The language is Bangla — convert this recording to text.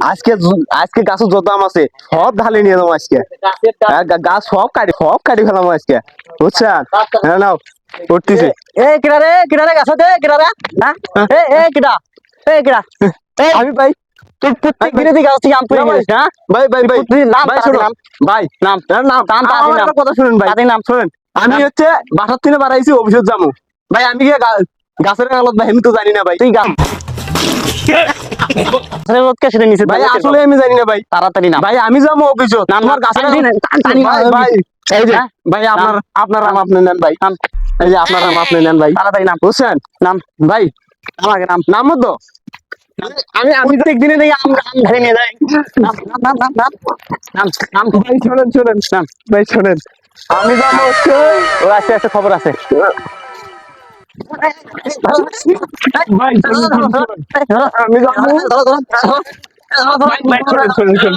আজকে আজকে গাছ যত আম আছে সব ঢালে নিয়ে যাবো আজকে গাছ সব কাটি ফেলাম আজকে বুঝছেন হ্যাঁ নাও উঠতেছে এ কিরা রে গাছতে কিরা রে না এ কিরা কিরা আমি ভাই তুই প্রত্যেক দিনে তুই গাছ থেকে আম তুই নিস না ভাই ভাই ভাই তুই নাম ভাই শুনুন নাম ভাই নাম নাম নাম আমার একটা কথা শুনুন ভাই তাদের নাম শুনুন আমি নাম। হচ্ছে বাসার থেকে বাড়াইছি অফিসে যাবো ভাই আমি কি গাছের আলত ভাই আমি তো জানি না ভাই তুই গাছ কে সেটা নিচে ভাই আসলে আমি জানি না ভাই তাড়াতাড়ি নাম ভাই আমি যাবো অফিসে নাম তোমার গাছের ভাই ভাই এই যে ভাই আপনার আম আপনি নেন ভাই এই যে আপনার আম আপনি নেন ভাই তাড়াতাড়ি নাম বুঝছেন নাম ভাই আমাকে নাম নামো তো আমি প্রত্যেক দিনে দেখি আম আম ধরে নিয়ে যায় নাম নাম নাম নাম নাম নাম ভাই শোনেন নাম ভাই শোনেন আমি যাবো হচ্ছে ও আস্তে আস্তে খবর আছে ভাই শোনেন আমি যাবো ভাই শোনেন